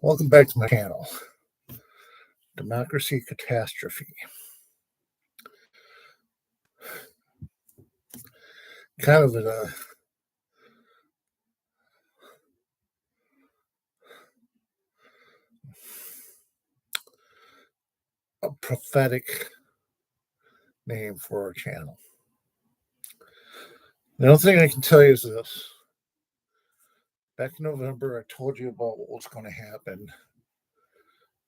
Welcome back to my channel, Democracy Catastrophe. Kind of a prophetic name for our channel. The only thing I can tell you is this. Back in November, I told you about what was going to happen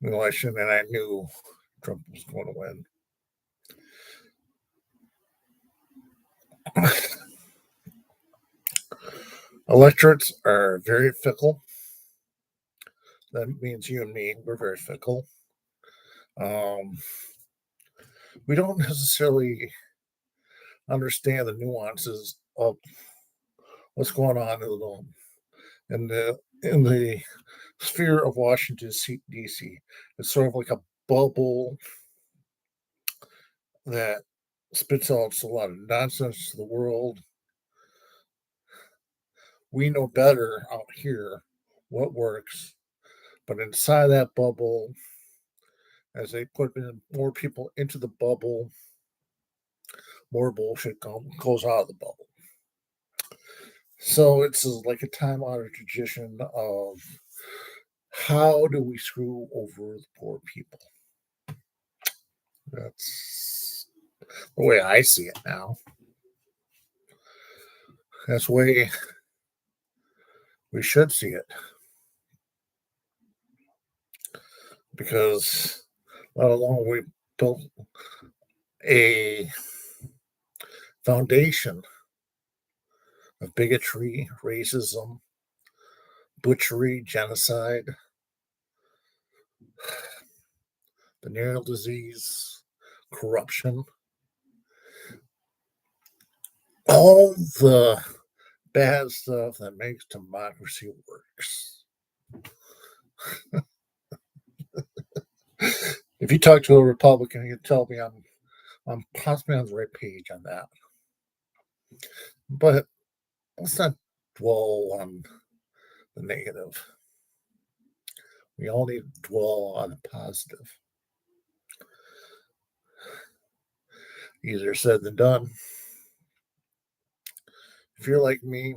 in the election, and I knew Trump was going to win. Electorates are very fickle. That means you and me, we're very fickle. We don't necessarily understand the nuances of what's going on in the sphere of Washington D.C. It's sort of like a bubble that spits out a lot of nonsense to the world. We know better out here what works, but inside that bubble, as they put in more people into the bubble, more bullshit goes out of the bubble. So it's like a time-honored tradition of how do we screw over the poor people? That's the way I see it now. That's the way we should see it. Because not alone we built a foundation of bigotry, racism, butchery, genocide, venereal disease, corruption, all the bad stuff that makes democracy works. If you talk to a Republican, you tell me I'm possibly on the right page on that. But let's not dwell on the negative. We all need to dwell on the positive. Easier said than done. If you're like me,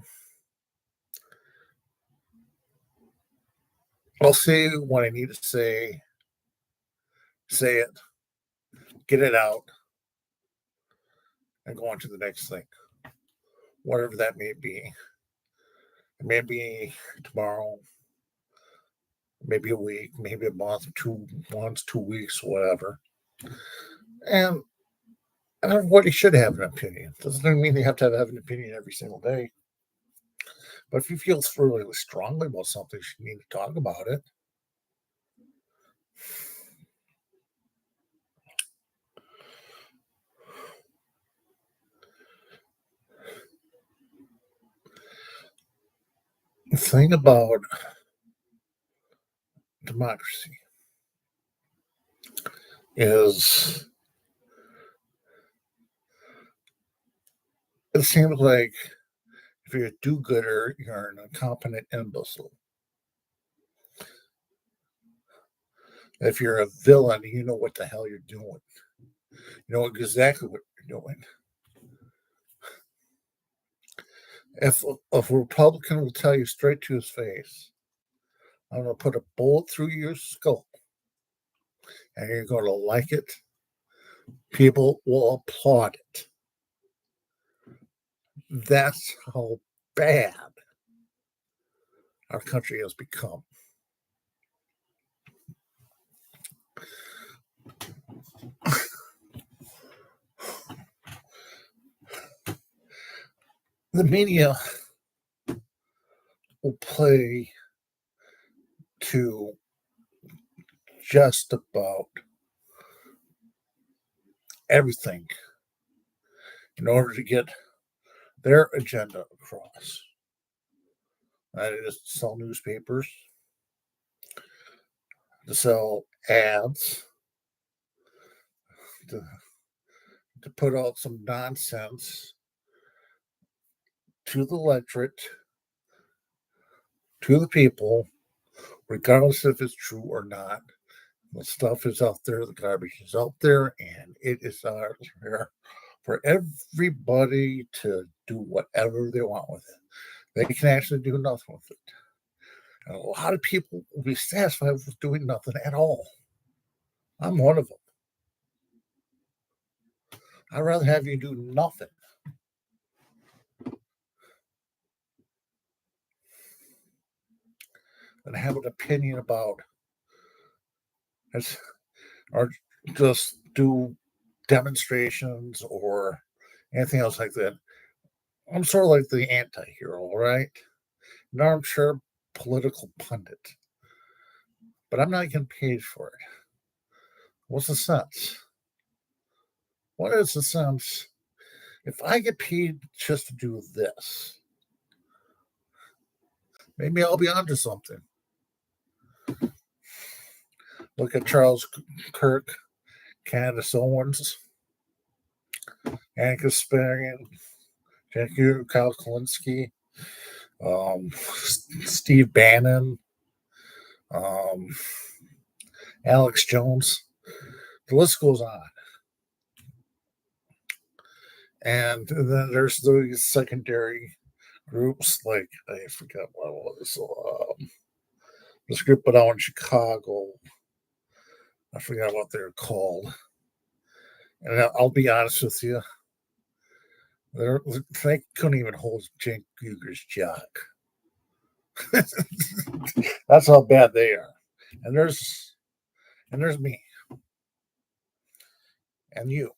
I'll say what I need to say it, get it out, and go on to the next thing. Whatever that may be. It may be tomorrow, maybe a week, maybe a month, 2 months, 2 weeks, whatever. And everybody should have an opinion. Doesn't mean they have to have an opinion every single day. But if you feel really strongly about something, you need to talk about it. The thing about democracy is it seems like if you're a do-gooder, you're an incompetent imbecile. If you're a villain, you know what the hell you're doing. You know exactly what you're doing. If a Republican will tell you straight to his face, I'm going to put a bullet through your skull, and you're going to like it, people will applaud it. That's how bad our country has become. The media will play to just about everything in order to get their agenda across. That is to sell newspapers, to sell ads, to put out some nonsense to the electorate, to the people, regardless if it's true or not. The stuff is out there, the garbage is out there, and it is out there for everybody to do whatever they want with it. They can actually do nothing with it. And a lot of people will be satisfied with doing nothing at all. I'm one of them. I'd rather have you do nothing than have an opinion about it, or just do demonstrations or anything else like that. I'm sort of like the anti-hero, right? An armchair political pundit, but I'm not getting paid for it. What's the sense? What is the sense if I get paid just to do this? Maybe I'll be onto something. Look at Charles Kirk, Candace Owens, Anka Sparian, Jackie Kyle Kalinske, Steve Bannon, um, Alex Jones. The list goes on. And then there's those secondary groups, like I forget what it was. This group out in Chicago. I forgot what they're called. And I'll be honest with you, they couldn't even hold Cenk Uyghur's jock. That's how bad they are. And there's me and you.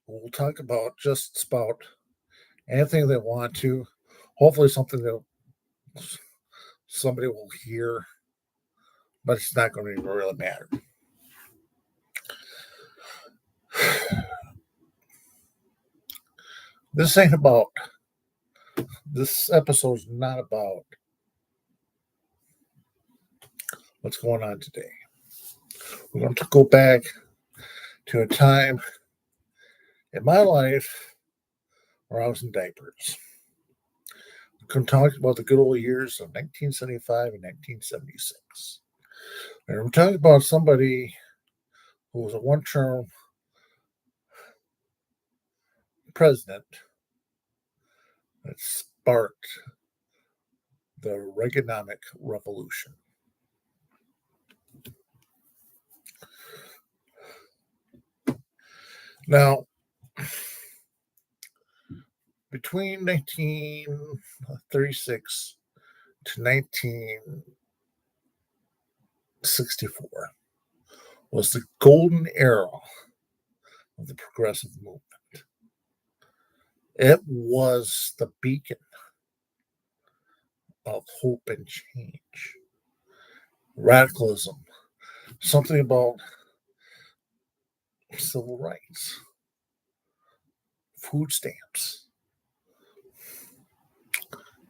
We'll talk about just about anything they want to. Hopefully, something that somebody will hear, but it's not going to even really matter. This ain't about. This episode's not about what's going on today. We're going to go back to a time in my life where I was in diapers. We're going to talk about the good old years of 1975 and 1976. And we're talking about somebody who was a one-term president that sparked the Reaganomic Revolution. Now, between 1936 to 1964 was the golden era of the progressive movement. It was the beacon of hope and change, radicalism, something about civil rights, food stamps.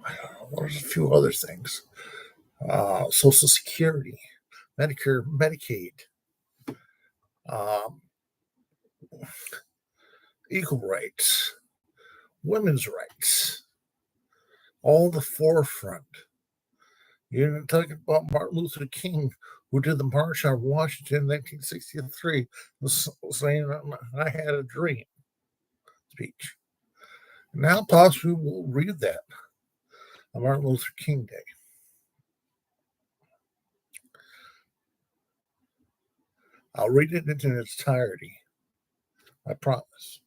I don't know, there's a few other things. Social Security, Medicare, Medicaid, um, equal rights, women's rights, all the forefront. You're talking about Martin Luther King, who did the March on Washington in 1963, saying, I had a dream speech. Now, possibly we'll read that on Martin Luther King Day. I'll read it in its entirety. I promise.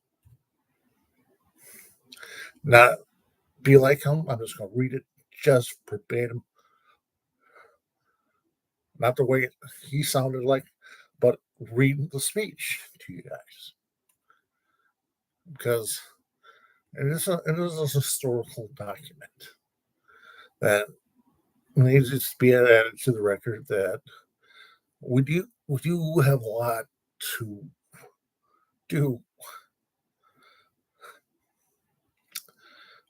Not be like him. I'm just going to read it just verbatim. Not the way he sounded like, but reading the speech to you guys. Because it is a historical document that needs to be added to the record that we do have a lot to do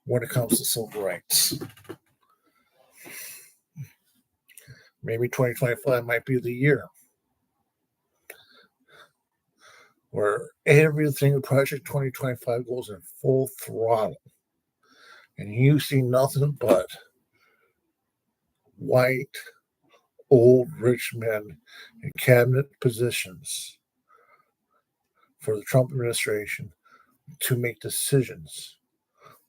when it comes to civil rights. Maybe 2025 might be the year where everything in Project 2025 goes in full throttle. And you see nothing but white, old, rich men in cabinet positions for the Trump administration to make decisions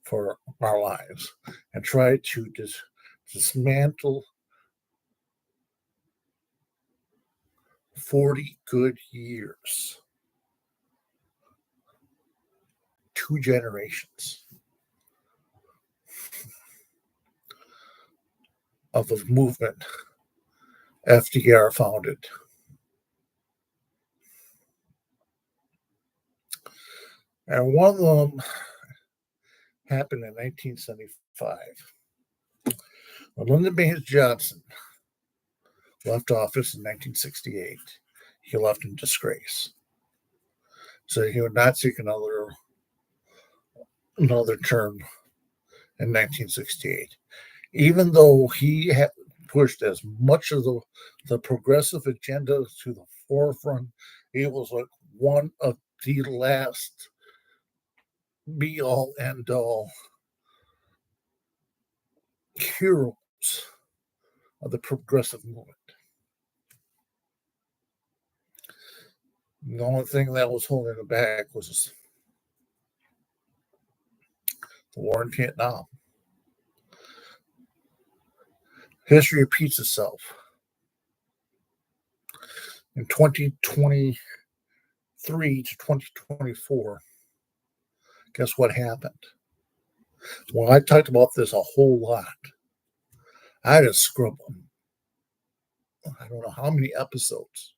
for our lives and try to dismantle 40 good years, 2 generations of a movement FDR founded. And one of them happened in 1975 when Lyndon Baines Johnson left office in 1968. He left in disgrace. So he would not seek another term in 1968. Even though he had pushed as much of the progressive agenda to the forefront, he was like one of the last be all end all heroes of the progressive movement. The only thing that was holding him back was the war in Vietnam. History repeats itself. In 2023 to 2024, guess what happened? Well, I talked about this a whole lot. I just scrubbed them. I don't know how many episodes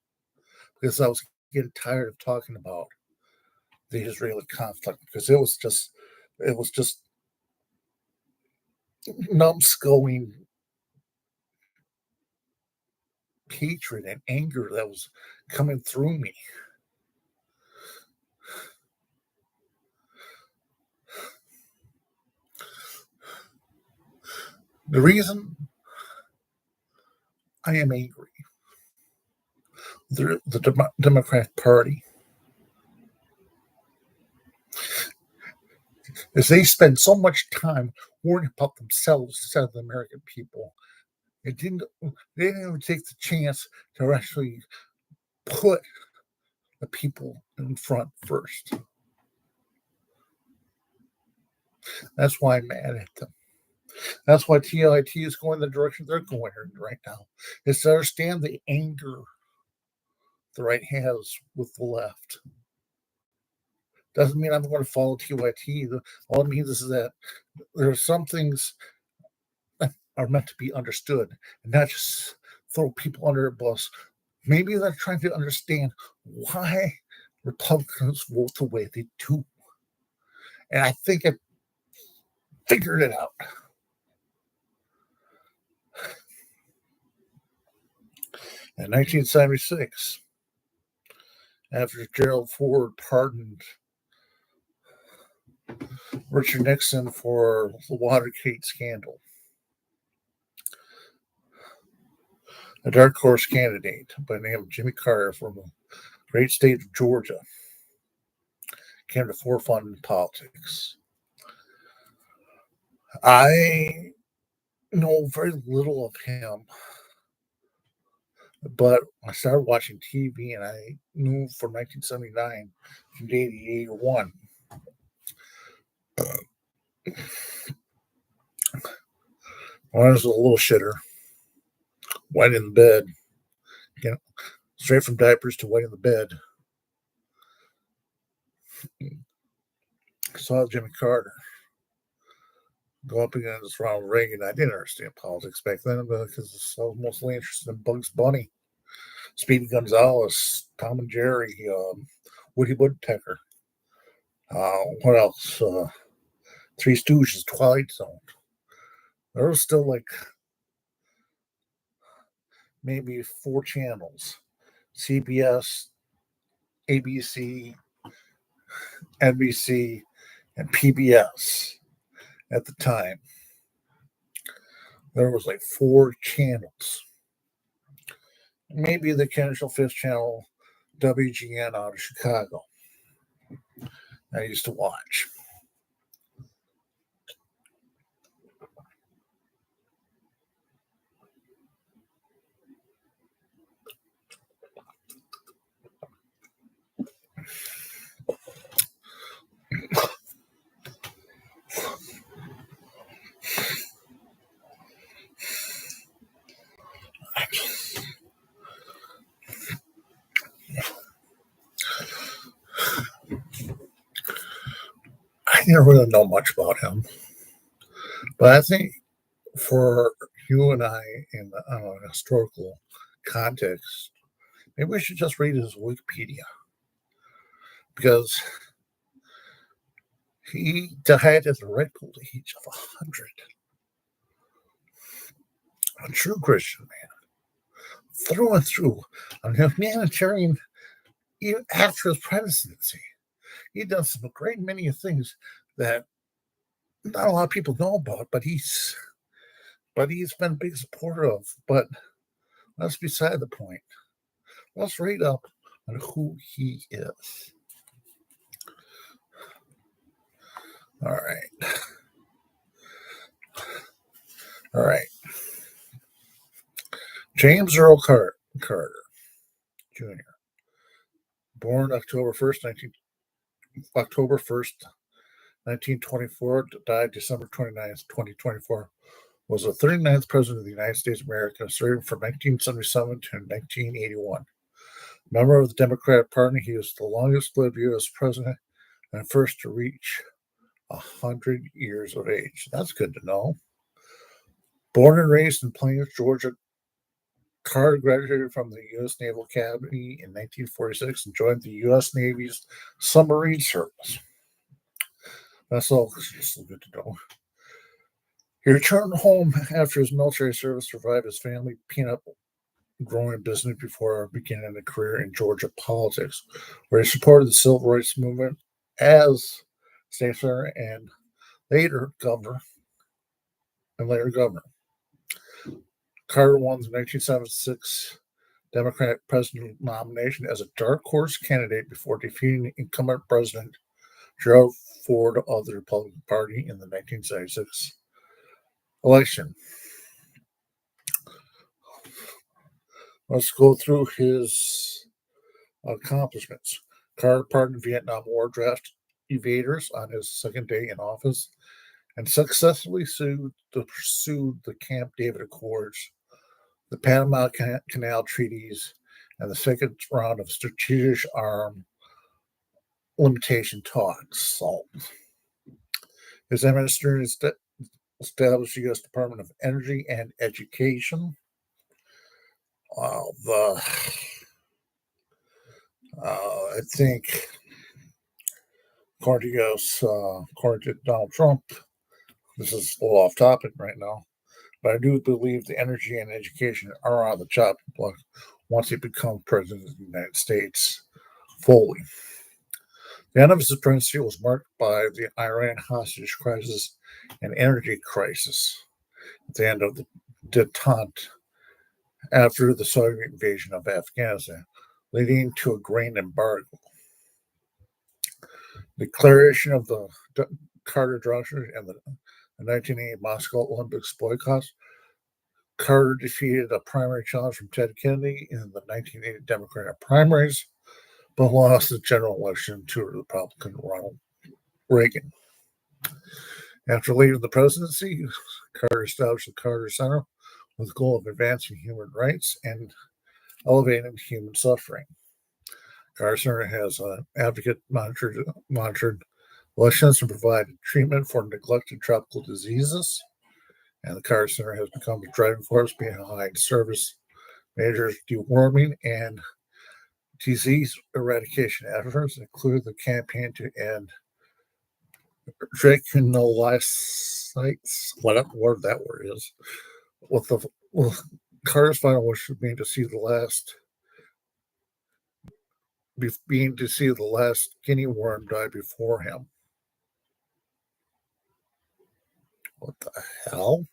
because I was getting tired of talking about the Israeli conflict because it was just numbskulling hatred and anger that was coming through me. The reason I am angry, the Democratic Party, is they spend so much time worrying about themselves instead of the American people. They didn't even take the chance to actually put the people in front first. That's why I'm mad at them. That's why TLIT is going the direction they're going in right now. Is to understand the anger the right has with the left. Doesn't mean I'm going to follow TYT. All it means is that there are some things that are meant to be understood and not just throw people under a bus. Maybe they're trying to understand why Republicans vote the way they do. And I think I figured it out. In 1976, after Gerald Ford pardoned Richard Nixon for the Watergate scandal, a dark horse candidate by the name of Jimmy Carter from the great state of Georgia came to forefront in politics. I know very little of him, but I started watching TV and I knew from 1979 to 1981. When I was a little shitter, wet in the bed, you know, straight from diapers to wet in the bed. I saw Jimmy Carter go up against Ronald Reagan. I didn't understand politics back then because I was mostly interested in Bugs Bunny, Speedy Gonzales, Tom and Jerry, Woody Woodpecker. What else? Three Stooges, Twilight Zone. There was still like maybe 4 channels: CBS, ABC, NBC, and PBS at the time. There was like 4 channels. Maybe the occasional fifth channel, WGN out of Chicago. I used to watch. You don't really know much about him, but I think for you and I, in a historical context, maybe we should just read his Wikipedia because he died at the ripe old age of 100. A true Christian man, through and through, a humanitarian even after his presidency. He done some great many things that not a lot of people know about, but he's been a big supporter of. But that's beside the point. Let's read up on who he is. All right. All right. James Earl Carter Jr., born October 1st, 1924, died December 29th, 2024, was the 39th President of the United States of America, serving from 1977 to 1981. Member of the Democratic Party, he was the longest lived U.S. president and first to reach 100 years of age. That's good to know. Born and raised in Plains, Georgia, Carter graduated from the U.S. Naval Academy in 1946 and joined the U.S. Navy's submarine service. That's all good to know. He returned home after his military service to revive his family peanut growing business before beginning a career in Georgia politics, where he supported the civil rights movement as state senator and later governor. Carter won the 1976 Democratic presidential nomination as a dark horse candidate before defeating incumbent President Gerald Ford of the Republican Party in the 1976 election. Let's go through his accomplishments. Carter pardoned Vietnam War draft evaders on his second day in office and successfully pursued the Camp David Accords, the Panama Canal treaties, and the second round of strategic arm limitation talks. So, his administration established the U.S. Department of Energy and Education. I think, according to Donald Trump, this is a little off topic right now, but I do believe the energy and education are on the chopping block once he becomes president of the United States fully. The end of his presidency was marked by the Iran hostage crisis and energy crisis at the end of the detente after the Soviet invasion of Afghanistan, leading to a grain embargo. The declaration of the Carter Doctrine and the 1980 Moscow Olympics boycotts. Carter defeated a primary challenge from Ted Kennedy in the 1980 Democratic primaries, but lost the general election to Republican Ronald Reagan. After leaving the presidency, Carter established the Carter Center with the goal of advancing human rights and elevating human suffering. Carter Center has monitored elections and provided treatment for neglected tropical diseases. And the Carter Center has become a driving force behind service measures, deworming, and disease eradication efforts, include the campaign to end trichinolysis, whatever that word is, with Carter's final wish being to see the last guinea worm die before him. What the hell?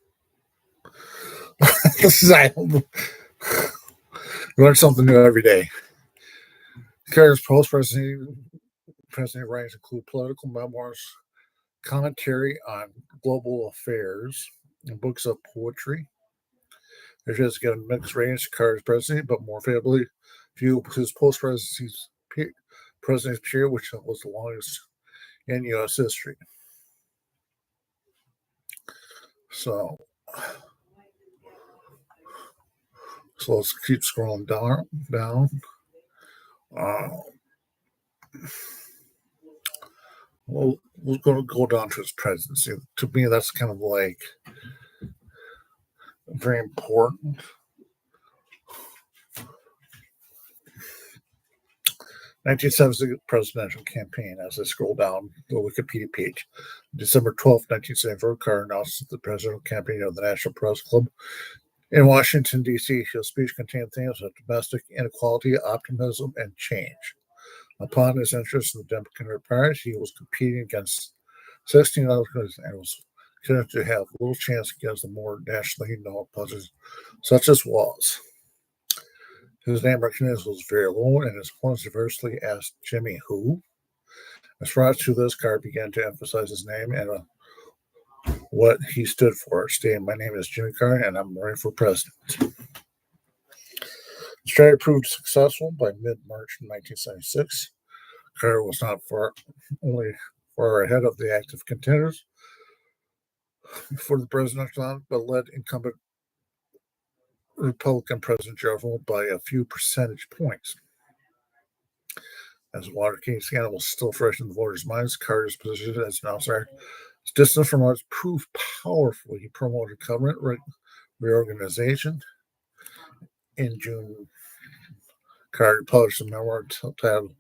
This is you learn something new every day. Carter's post-presidency writings include political memoirs, commentary on global affairs, and books of poetry. It has got a mixed range to Carter's presidency, but more favorably view his post-presidency period, which was the longest in U.S. history. So let's keep scrolling down. Well, we're going to go down to his presidency. To me, that's kind of like very important. 1976 presidential campaign. As I scroll down the Wikipedia page, December 12th, 1974, Carter announced the presidential campaign of the National Press Club in Washington, D.C. His speech contained themes of domestic inequality, optimism, and change. Upon his entrance in the Democratic Party, he was competing against 16 other candidates and was considered to have little chance against the more nationally known opponents, such as Walls. His name recognition was very low, and his opponents diversely asked Jimmy who. As far as to this, Carter began to emphasize his name and what he stood for, stating, "My name is Jimmy Carter, and I'm running for president." The strategy proved successful by mid-March 1976. Carter was not only far ahead of the active contenders for the presidential honor, but led incumbent Republican President Jefferson by a few percentage points. As the Watergate scandal was still fresh in the voters' minds, Carter's position as an outsider, his distance from others, proved powerful. He promoted government reorganization. In June, Carter published a memoir titled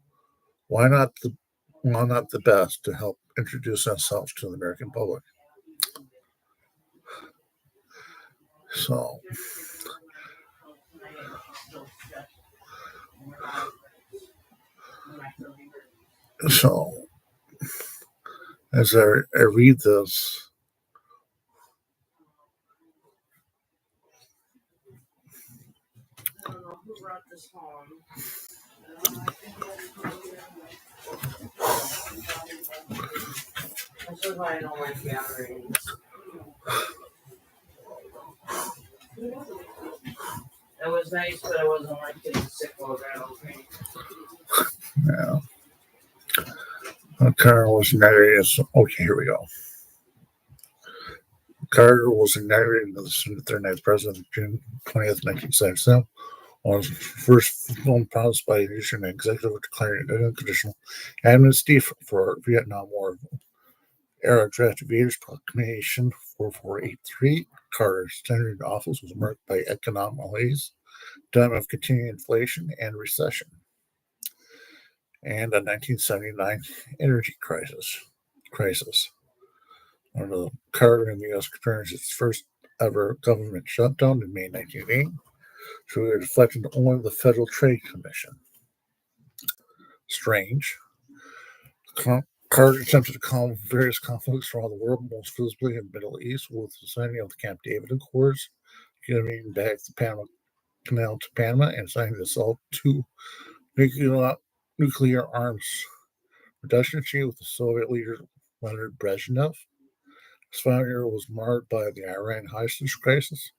Why Not the Best?" to help introduce himself to the American public. So, so as I read this, That's why I don't like gatherings. It was nice, but I wasn't like getting sick over it. yeah, Carter was inaugurated. Okay, here we go. Carter was inaugurated as the 39th president June 20th, 1977. On his first film promised by issuing an executive declaring unconditional amnesty for Vietnam War era draft aviators proclamation 4483. Carter's tenure in office was marked by economic malaise, time of continuing inflation and recession, and a 1979 energy crisis. Carter in the U.S. experienced its first ever government shutdown in May 1980, so it reflected only the Federal Trade Commission. Strange. Carter attempted to calm various conflicts around the world, most visibly in the Middle East, with the signing of the Camp David Accords, giving back the Panama Canal to Panama, and signing the SALT II nuclear arms reduction treaty with the Soviet leader Leonid Brezhnev. His final year was marred by the Iran hostage crisis,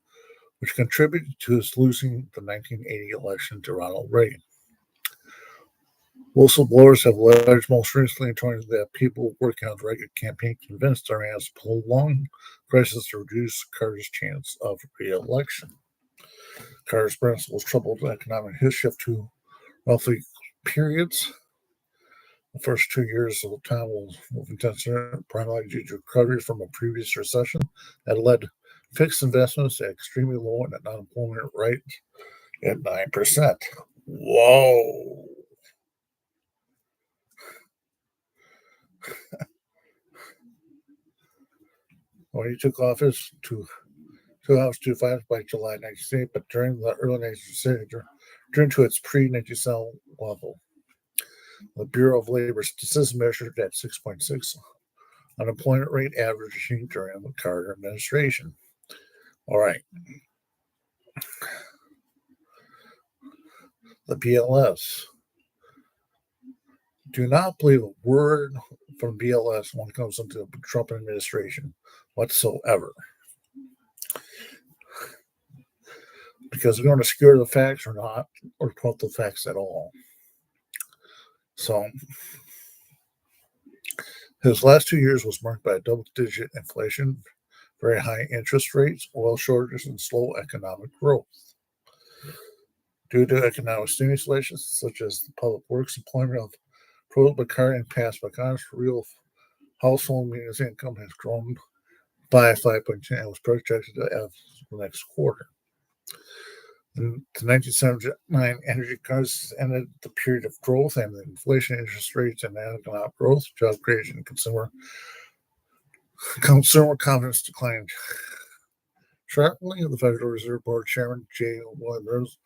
which contributed to his losing the 1980 election to Ronald Reagan. Whistleblowers have alleged most recently that people working on the Reagan campaign convinced Iran's prolonged crisis to reduce Carter's chance of re-election. Carter's principles troubled economic history of two roughly periods. The first 2 years of the time was intensive, primarily due to recovery from a previous recession that led fixed investments at extremely low and an unemployment rate at 9%. Whoa. When he took office to 2005 by July 1998, but during the early 1960s, returned to its pre-1997 level. The Bureau of Labor Statistics measured at 6.6 unemployment rate averaging during the Carter administration. All right. The BLS. Do not believe a word from BLS when it comes into the Trump administration whatsoever. Because they're going to obscure the facts or not, or quote the facts at all. So, his last 2 years was marked by double-digit inflation, very high interest rates, oil shortages, and slow economic growth. Due to economic stimulus such as the public works employment of Carter and passed by Congress, real household maintenance income has grown by 5.2 and was projected to have the next quarter. In the 1979 energy crisis ended the period of growth and the inflation, interest rates, and economic growth, job creation, and consumer confidence declined sharply. The Federal Reserve Board Chairman J. Williams'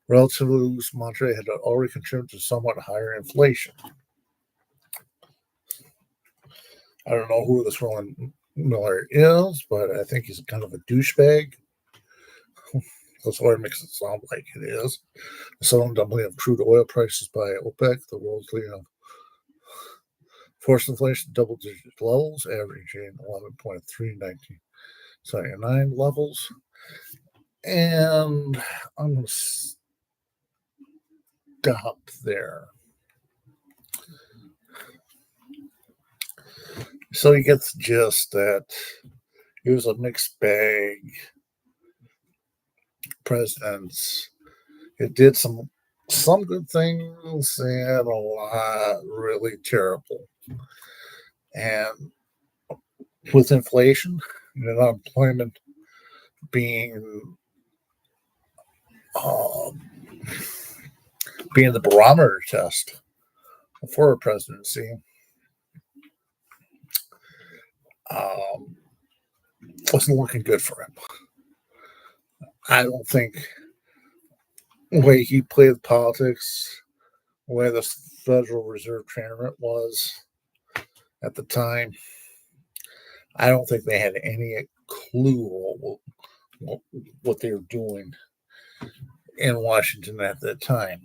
relatively loose mantra had already contributed to somewhat higher inflation. I don't know who this Roland Miller is, but I think he's kind of a douchebag. That's what it makes it sound like it is. The sudden doubling of crude oil prices by OPEC, the world's leading forced inflation double-digit levels, averaging 11.3 in 1979 levels. And I'm going to stop there. So you get the gist that he was a mixed bag president. It did some good things and a lot really terrible. And with inflation and unemployment being the barometer test for a presidency, wasn't looking good for him. I don't think the way he played politics, the way the Federal Reserve Chairman was at the time, I don't think they had any clue what they were doing in Washington at that time.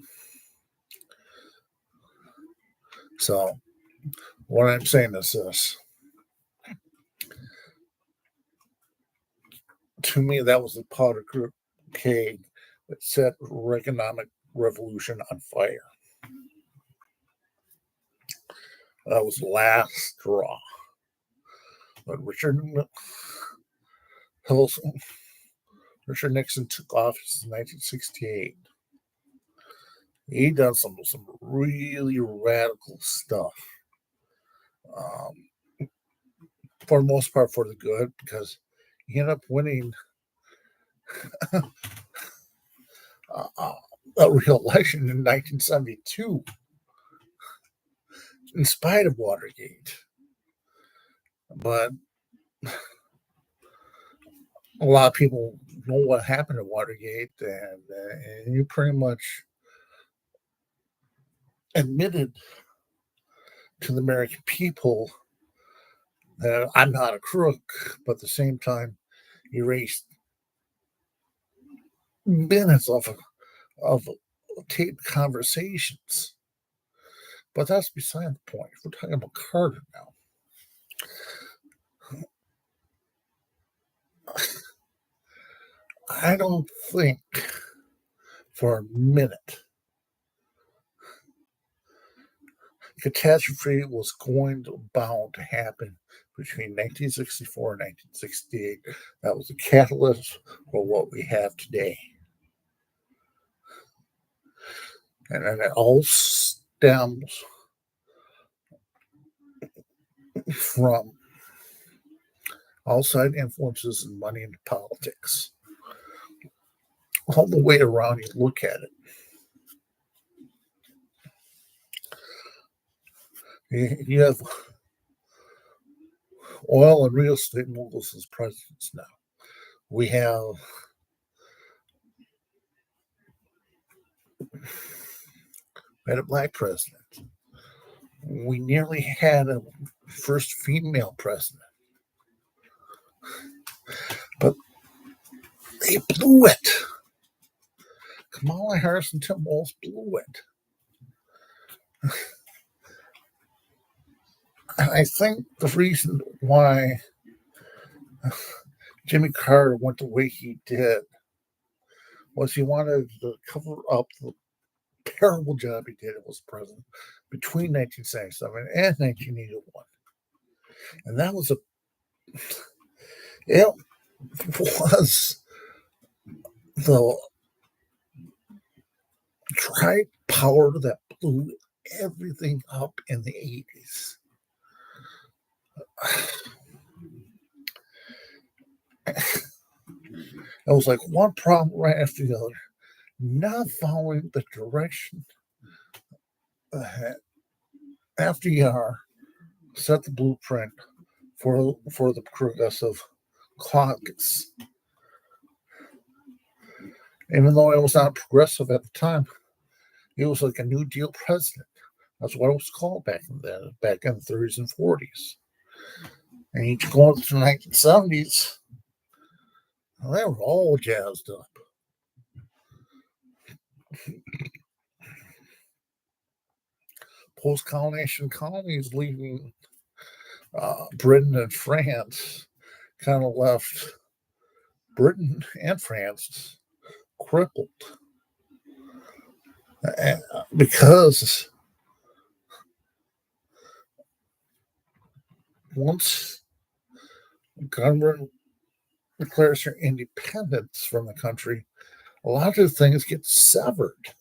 So what I'm saying is this. To me, that was the powder keg that set economic revolution on fire. That was the last straw. But Richard Nixon took office in 1968. He done some really radical stuff. For the most part, for the good, because he ended up winning a re-election in 1972, in spite of Watergate. But a lot of people know what happened at Watergate, and you pretty much admitted to the American people that I'm not a crook, but at the same time, erased minutes of taped conversations. But that's beside the point. We're talking about Carter now. I don't think for a minute catastrophe was bound to happen between 1964 and 1968. That was the catalyst for what we have today. And it all stems from outside influences and money into politics. All the way around you look at it. You have oil and real estate moguls as presidents now. We have a black president. We nearly had a first female president. But they blew it. Kamala Harris and Tim Walz blew it. I think the reason why Jimmy Carter went the way he did was he wanted to cover up the terrible job he did as president between 1977 and 1981. And that was it was the dry powder that blew everything up in the 80s. It was like one problem right after the other, not following the direction that FDR set the blueprint for the progressive caucus. Even though it was not progressive at the time, he was like a New Deal president. That's what it was called back in the 30s and 40s. And you go into the 1970s, they were all jazzed up. Post-colonization colonies leaving Britain and France kind of left Britain and France crippled. Because once government declares their independence from the country, a lot of things get severed.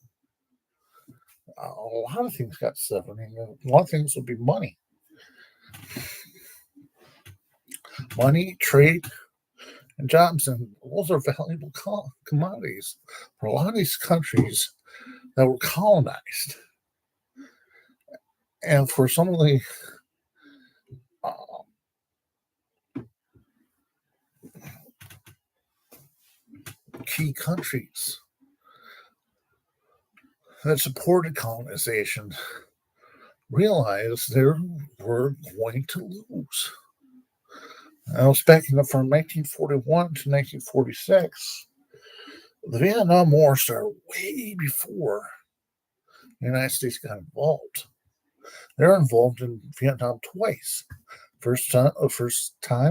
A lot of things got severed. And a lot of things would be money. Money, trade, and jobs. And those are valuable commodities for a lot of these countries that were colonized. And for some of the key countries that supported colonization realized they were going to lose. I was back in from 1941 to 1946. The Vietnam War started way before the United States got involved. They're involved in Vietnam twice. First time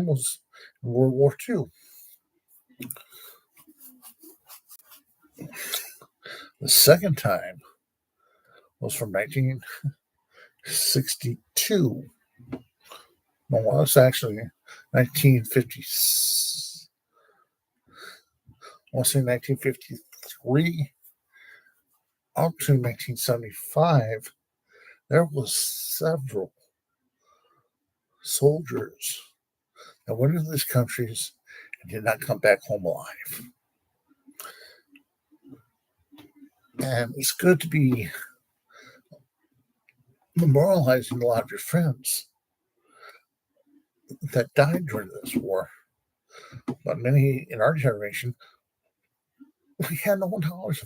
was in World War II. The second time was from 1962. No, it's actually 1950. I want to say 1953 up to 1975. There was several soldiers that went into these countries and did not come back home alive. And it's good to be memorializing a lot of your friends that died during this war. But many in our generation, we had no knowledge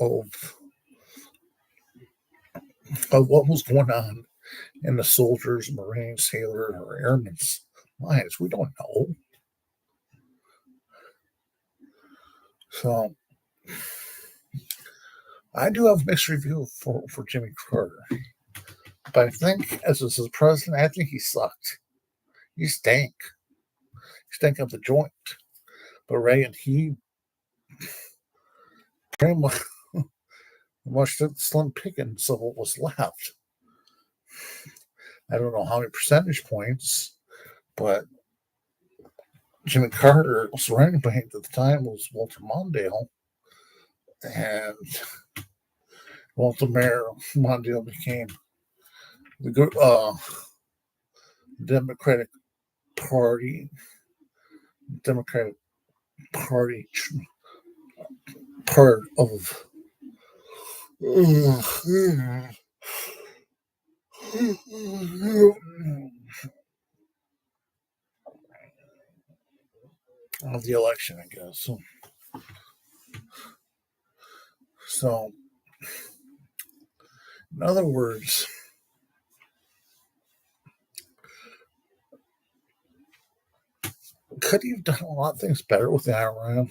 of what was going on in the soldiers, Marines, sailors, or airmen's lives. We don't know. So I do have a mixed review for Jimmy Carter. But I think as his president, I think he sucked. He stank. He stank up the joint. But Reagan, he pretty much took slim pickings of what was left. I don't know how many percentage points, but Jimmy Carter's running mate at the time was Walter Mondale, and Walter Mondale became the Democratic Party part of the election, I guess. So, in other words, could he have done a lot of things better with the Iran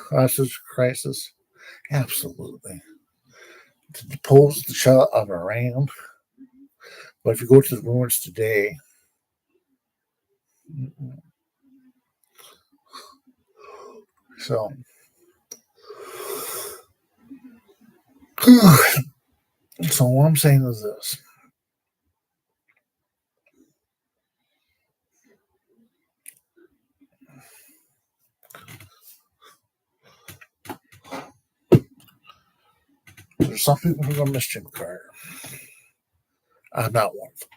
hostage crisis? Absolutely. To depose the Shah of Iran. But if you go to the ruins today, so what I'm saying is this. There's some people who are going to miss Jimmy Carter. I'm not one of them.